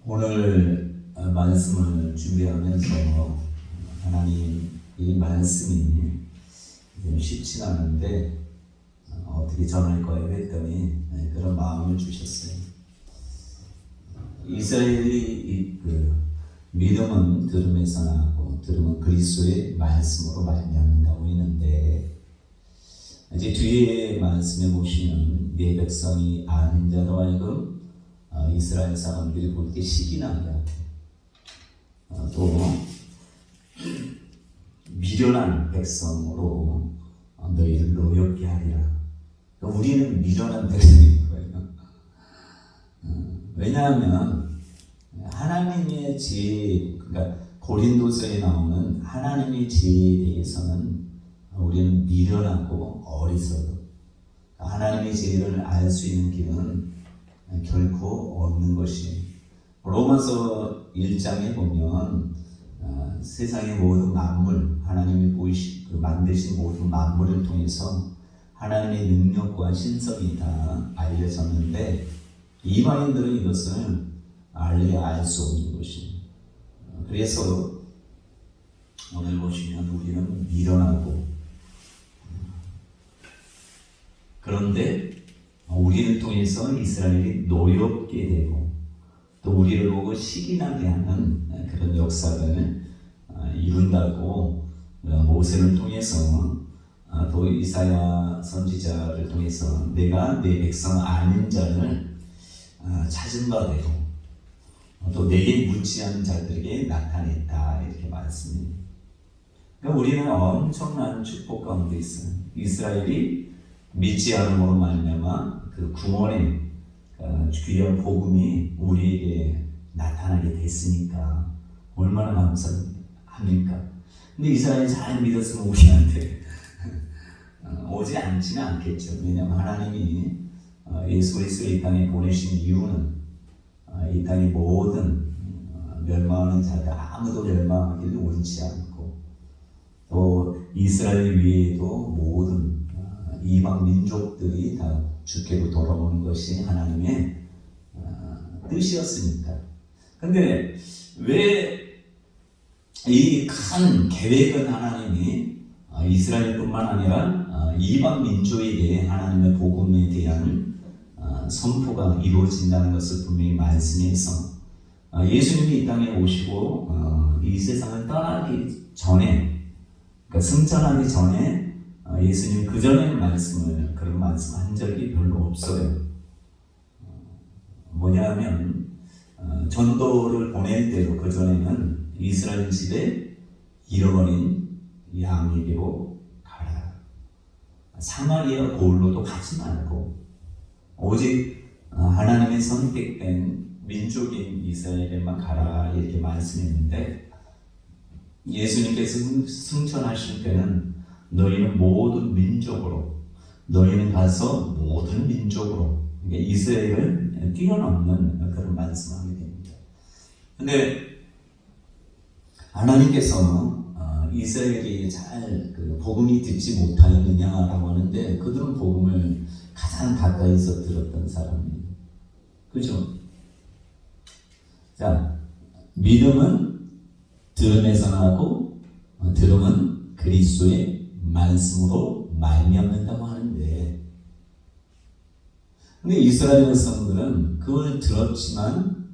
오늘 말씀을 준비하면서 하나님 이 말씀이 좀 쉽지가 않은데 어떻게 전할 거예요 했더니 그런 마음을 주셨어요. 이스라엘이 믿음은 들음에서 나고 들음은 그리스도의 말씀으로 말미암는다고 했는데, 이제 뒤에 말씀에 보시면 내 백성이 아는 자로 하여금 이스라엘 사람들이 볼 때 식이 나게 하고, 또 미련한 백성으로 너희를 노엽게 하리라. 우리는 미련한 백성인 거예요. 왜냐하면 하나님의 지혜, 그러니까 고린도서에 나오는 하나님의 지혜에 대해서는 우리는 미련하고 어리석어. 하나님의 지혜를 알 수 있는 길은 결코 없는 것이. 로마서 1장에 보면 세상의 모든 만물, 하나님이 만드신 모든 만물을 통해서 하나님의 능력과 신성이 다 알려졌는데, 이방인들은 이것을 알려야 알 수 없는 것이. 그래서 오늘 보시면 우리는 미련하고, 그런데 우리를 통해서 이스라엘이 노엽게 되고 또 우리를 보고 식이 나게 하는 그런 역사를 이룬다고 모세를 통해서, 또 이사야 선지자를 통해서 내가 내 백성 아는 자를 찾은 바 되고 또 내게 묻지않은 자들에게 나타냈다, 이렇게 말씀입니다. 그러니까 우리는 엄청난 축복 가운데 있어요. 이스라엘이 믿지 않음으로 말미암아 그 구원의 귀한 복음이 우리에게 나타나게 됐으니까 얼마나 감사합니까? 근데 이스라엘이 잘 믿었으면 우리한테 오지 않지는 않겠죠. 왜냐하면 하나님이 예수 그리스도를 이 땅에 보내신 이유는 이 땅의 모든 멸망하는 자들 아무도 멸망하기를 원치 않고, 또 이스라엘 위에도 모든 이방 민족들이 다 주께로 돌아오는 것이 하나님의 뜻이었으니까. 근데 왜 이 큰 계획은 하나님이 이스라엘뿐만 아니라 이방 민족에게 하나님의 복음에 대한 선포가 이루어진다는 것을 분명히 말씀해서, 예수님이 이 땅에 오시고 이 세상을 떠나기 전에, 그러니까 승천하기 전에 예수님 그 전에 그런 말씀 한 적이 별로 없어요. 뭐냐면 전도를 보낼 때도 그 전에는 이스라엘 집에 잃어버린 양에게로 가라. 사마리아 고을로도 가지 말고 오직 하나님의 선택된 민족인 이스라엘에만 가라, 이렇게 말씀했는데, 예수님께서 승천하실 때는 너희는 모든 민족으로, 너희는 가서 모든 민족으로, 그러니까 이스라엘을 뛰어넘는 그런 말씀을 하게 됩니다. 근데 하나님께서 이스라엘이 잘 복음이 듣지 못하였느냐라고 하는데, 그들은 복음을 가장 가까이서 들었던 사람이에요. 그죠? 자, 믿음은 들음에서 나고 들음은 그리스도의 말씀으로 말미암는다고 하는데, 근데 이스라엘 백성들은 그걸 들었지만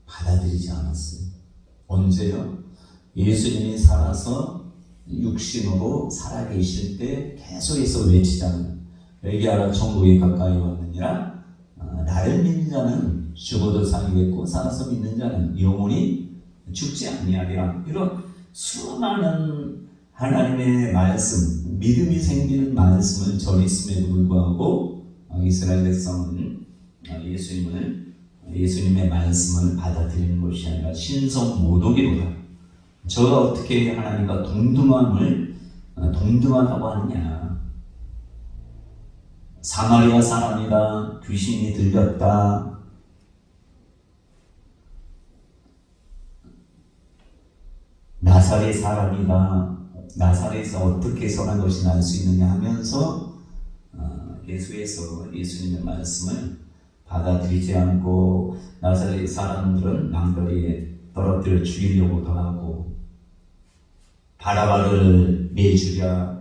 받아들이지 않았어요. 언제요? 예수님이 살아서 육신으로 살아계실 때 계속해서 외치잖아요. 회개하라, 천국이 가까이 왔느니라. 나를 믿는 자는 죽어도 살겠고 살아서 믿는 자는 영원히 죽지 아니하리라. 이런 수많은 하나님의 말씀, 믿음이 생기는 말씀을 전했음에도 불구하고 이스라엘 백성은 예수님의 말씀을 받아들이는 것이 아니라 신성 모독이로다. 저가 어떻게 하나님과 동등하다고 하느냐. 사마리아 사람이다, 귀신이 들렸다, 나사렛 사람이다, 나사렛에서 어떻게 선한 것이 날 수 있느냐 하면서 계속해서 예수님의 말씀을 받아들이지 않고 나사렛 사람들은 낭떠러리에 떨어뜨려 죽이려고도 하고 바라바를 내주랴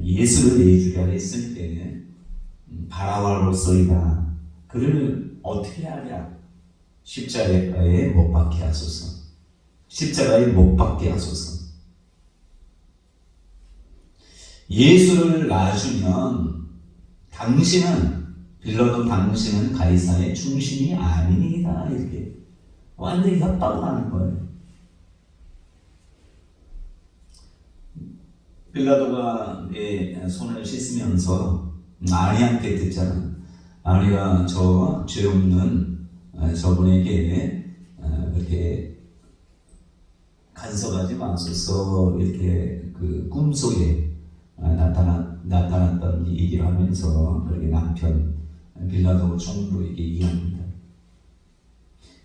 예수를 내주랴 했을 때 바라바로서이다. 그를 어떻게 하랴? 십자가에 못 박게 하소서. 십자가에 못 박게 하소서. 예수를 놔주면 빌라도 당신은 가이사의 중심이 아닙니다. 이렇게 완전히 협박을 하는 거예요. 빌라도가 손을 씻으면서 아니한테 듣잖아. 아니가 저 죄 없는 저분에게 그렇게 간섭하지 마소서 이렇게 그 꿈속에 나타났던 얘기를 하면서 그렇게 남편 빌라도 총리에게 이야기합니다.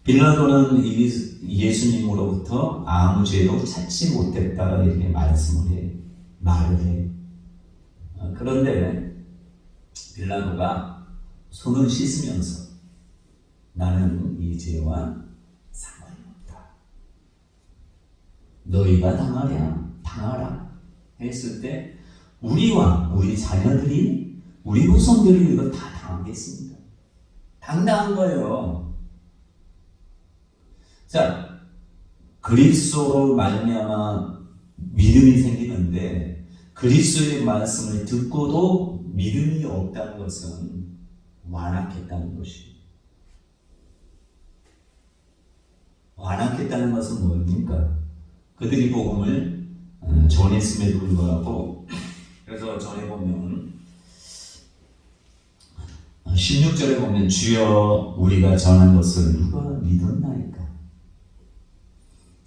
빌라도는 예수님으로부터 아무 죄도 찾지 못했다 이렇게 말을 해. 그런데 빌라도가 손을 씻으면서 나는 이 죄와 상관이 없다. 너희가 당하라 했을 때 우리와 우리 자녀들이 우리 후손들이 이거 다 당하겠습니다. 당당한 거예요. 자, 그리스도로 말미암아 믿음이 생기는데 그리스도의 말씀을 듣고도 믿음이 없다는 것은 완악했다는 것이에요. 완악했다는 것은 뭡니까? 그들이 복음을 전했음에도 불구하고 그래서 전해보면 16절에 보면 주여 우리가 전한 것을 누가 믿었나이까?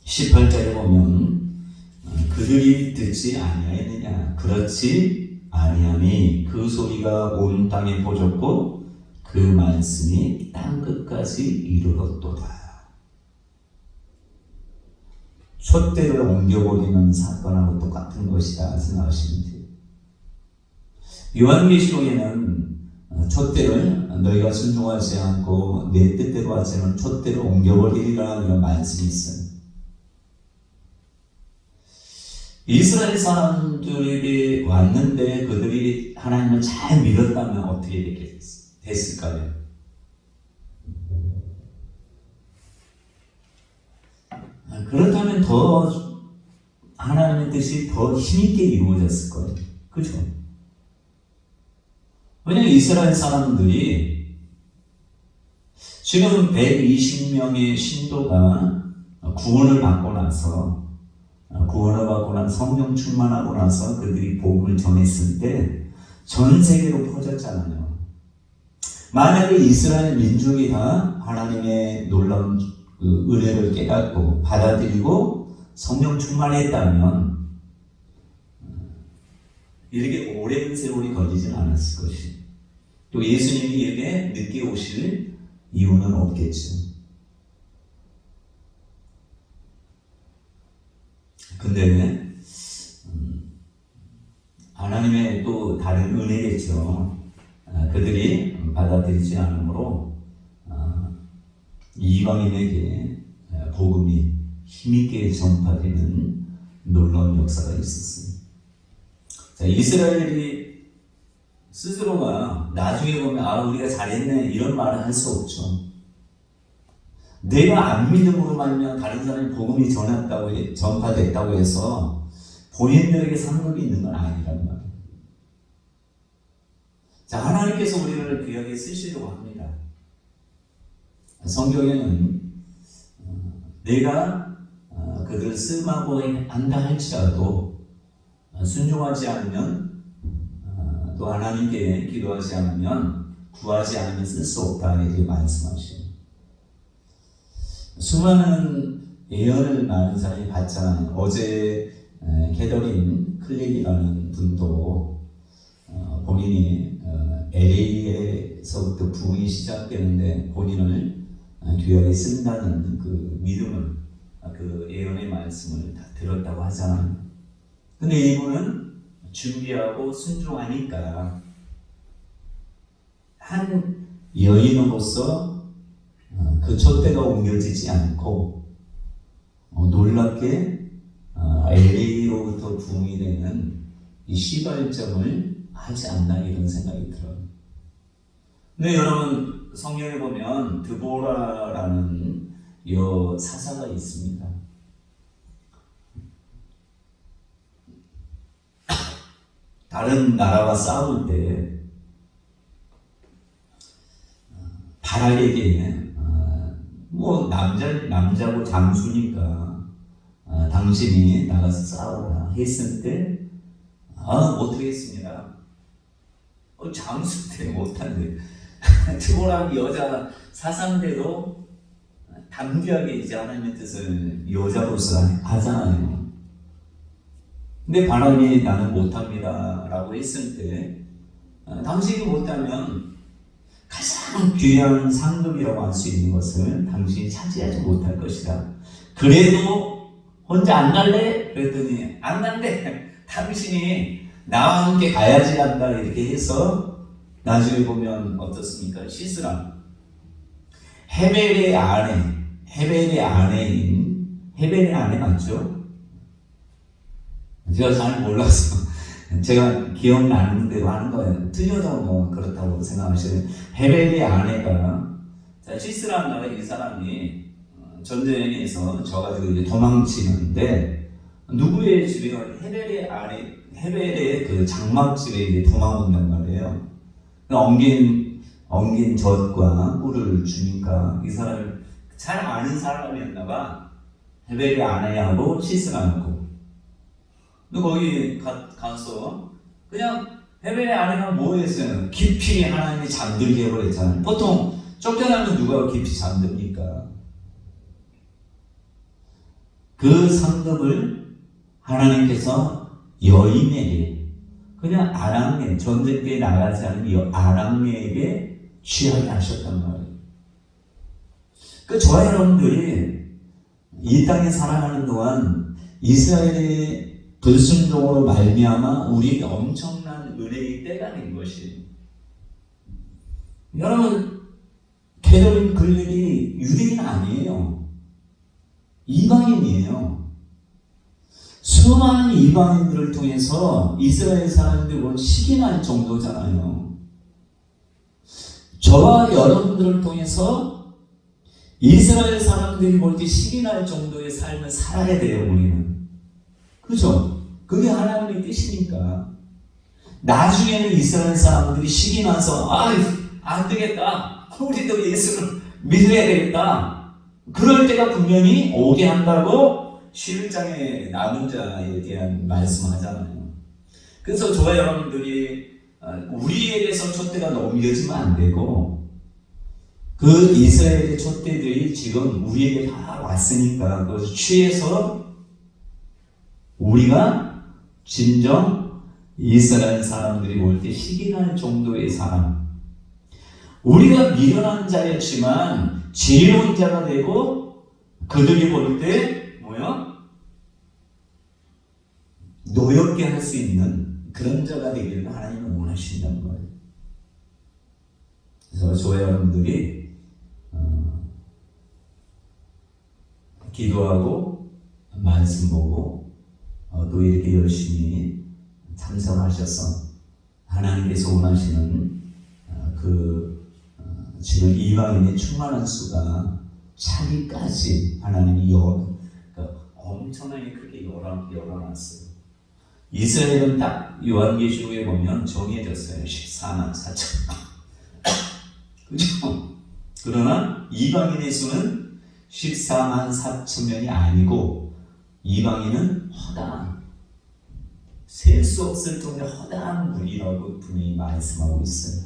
18절에 보면 그들이 듣지 아니하였느냐? 그렇지 아니하니 그 소리가 온 땅에 퍼졌고 그 말씀이 땅 끝까지 이르렀도다. 촛대를 옮겨버리는 사건하고 똑같은 것이다 생각하시면 돼요. 요한계시록에는 촛대를 너희가 순종하지 않고 내 뜻대로 하지 않으면 촛대를 옮겨버리리라 이런 말씀이 있어요. 이스라엘 사람들에게 왔는데 그들이 하나님을 잘 믿었다면 어떻게 됐을까요? 그렇다면 더 하나님의 뜻이 더 힘있게 이루어졌을 거예요. 그렇죠? 왜냐하면 이스라엘 사람들이 지금 120명의 신도가 구원을 받고 나서 성령 충만하고 나서 그들이 복음을 전했을 때 전 세계로 퍼졌잖아요. 만약에 이스라엘 민족이 다 하나님의 놀라운 그 은혜를 깨닫고 받아들이고 성령 충만했다면 이렇게 오랜 세월이 걸리진 않았을 것이에요. 또 예수님이 이렇게 늦게 오실 이유는 없겠죠. 근데 하나님의 또 다른 은혜겠죠. 그들이 받아들이지 않으므로 이방인에게 복음이 힘있게 전파되는 놀라운 역사가 있었습니다. 자, 이스라엘이 스스로가 나중에 보면 우리가 잘했네 이런 말을 할 수 없죠. 내가 안 믿음으로 말면 다른 사람이 복음이 전파됐다고 해서 본인들에게 상급이 있는 건 아니란 말이에요. 자, 하나님께서 우리를 귀하게 쓰시려고 합니다. 성경에는 내가 그들을 쓰임하고 한다 할지라도 순종하지 않으면 또 하나님께 기도하지 않으면 구하지 않으면 쓸 수 없다 이렇게 말씀하시고 수많은 예언을 많은 사람이 봤잖아요. 어제 캐더린 클릭이라는 분도 본인이 LA에서부터 부흥이 시작되는데 본인을 귀하게 쓴다는 그 믿음을 그 예언의 말씀을 다 들었다고 하잖아요. 근데 이분은 준비하고 순종하니까 한 여인으로서 그 촛대가 옮겨지지 않고 놀랍게 LA로부터 부흥이 되는 이 시발점을 하지 않나 이런 생각이 들어요. 근데 여러분 성경에 보면 드보라라는 여 사사가 있습니다. 다른 나라와 싸울 때 바락에게 뭐 남자고 장수니까 당신이 나가서 싸우라 했을 때 못하겠습니다. 장수 때 못한대. 드보라는 여자 사상대로 담대하게 이제 하나님의 뜻을 여자로서 하잖아요. 근데 바람이 나는 못합니다 라고 했을 때 당신이 못하면 가장 귀한 상급이라고 할 수 있는 것을 당신이 차지하지 못할 것이다. 그래도 혼자 안 갈래? 그랬더니 안 간대. 당신이 나와 함께 가야지 한다 이렇게 해서 나중에 보면 어떻습니까? 시스라 헤벨의 아내 맞죠? 제가 잘 몰라서 제가 기억나는 대로 하는 거예요. 틀려도 뭐 그렇다고 생각하시는 헤벨의 아내가 시스라는 나라 이 사람이 전쟁에서 져가지고 이제 도망치는데 누구의 집에 헤벨의 그 장막집에 이제 도망 온단 말이에요. 엉긴 젖과 꿀을 주니까 이 사람을 잘 아는 사람이었나봐. 헤벨의 아내하고 시스라하고. 근데 거기 가서 그냥 헤벨의 아내가 뭐 했어요? 깊이 하나님이 잠들게 해버렸잖아요. 보통 쫓겨나면 누가 깊이 잠듭니까? 그 상급을 하나님께서 여인에게 그냥 아랑네 전쟁터에 나가지 않은 아랑네에게 취하게 하셨단 말이에요. 그 저와 여러분들이 이 땅에 살아가는 동안 이스라엘의 불순종으로 말미암아 우리에게 엄청난 은혜의 때가 된 것이 여러분 캐더린 글렉이 유대인 아니에요. 이방인이에요. 수많은 이방인들을 통해서 이스라엘 사람들을 식인할 정도잖아요. 저와 여러분들을 통해서 이스라엘 사람들이 볼 때 식인할 정도의 삶을 살아야 돼요. 우리는. 그죠? 그게 하나님의 뜻이니까. 나중에는 이스라엘 사람들이 식인나서 안 되겠다. 우리도 예수를 믿어야 되겠다. 그럴 때가 분명히 오게 한다고 11장에 남은 자에 대한 말씀하잖아요. 그래서 저와 여러분들이 우리에게서 촛대가 넘겨지면 안 되고 그 이스라엘의 촛대들이 지금 우리에게 다 왔으니까 그것을 취해서 우리가 진정 이스라엘 사람들이 볼 때 식인할 정도의 사람, 우리가 미련한 자였지만 지혜로운 자가 되고 그들이 볼 때 노엽게 할 수 있는 그런 자가 되기를 하나님은 원하신다는 거예요. 그래서 저와 여러분들이 기도하고 말씀 보고 또 이렇게 열심히 참석하셔서 하나님께서 원하시는 지금 이방인의 충만한 수가 차기까지 하나님이 엄청나게 크게 열어놨어요. 이스라엘은 딱 요한계시록에 보면 정해졌어요. 14만 4천. 그죠? 그러나 이방인의 수는 14만 4천 명이 아니고 이방인은 허다한 셀 수 없을 정도의 허다한 무리라고 분명히 말씀하고 있어요.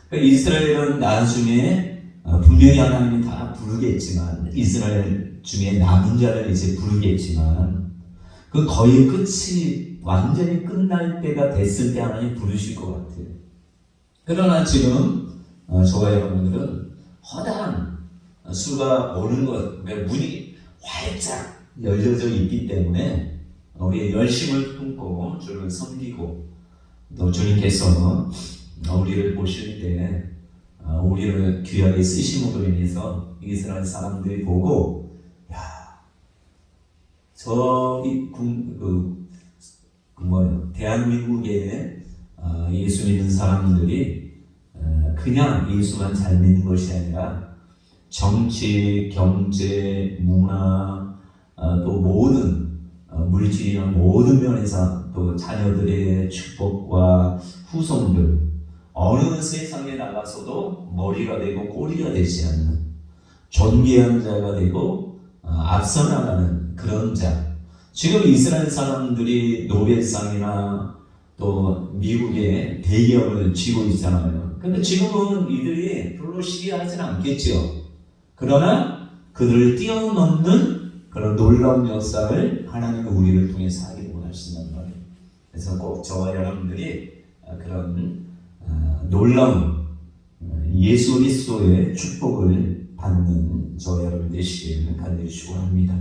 그러니까 이스라엘은 나중에 분명히 하나님이 다 부르겠지만 이스라엘 중에 남은 자를 이제 부르겠지만 그 거의 끝이 완전히 끝날 때가 됐을 때 하나님 부르실 것 같아요. 그러나 지금 저와 여러분들은 허다한 수가 오는 것, 문이 활짝 열려져 있기 때문에 우리의 열심을 품고 주를 섬기고 또 주님께서 우리를 보실 때 우리를 귀하게 쓰심으로 인해서 이스라엘 사람들이 보고 야 저기 대한민국에 예수 믿는 사람들이 그냥 예수만 잘 믿는 것이 아니라 정치, 경제, 문화 또 모든 물질이나 모든 면에서 또 자녀들의 축복과 후손들 어느 세상에 나가서도 머리가 되고 꼬리가 되지 않는 존귀한 자가 되고 앞서 나가는 그런 자. 지금 이스라엘 사람들이 노벨상이나 또 미국의 대기업을 쥐고 있잖아요. 근데 지금은 이들이 별로 시기하지는 않겠죠. 그러나 그들을 뛰어넘는 그런 놀라운 역사를 하나님은 우리를 통해서 하기를 원하신단 말이에요. 그래서 꼭 저와 여러분들이 그런 놀라운 예수 그리스도의 축복을 받는 저와 여러분 되시기를 간절히 축원합니다.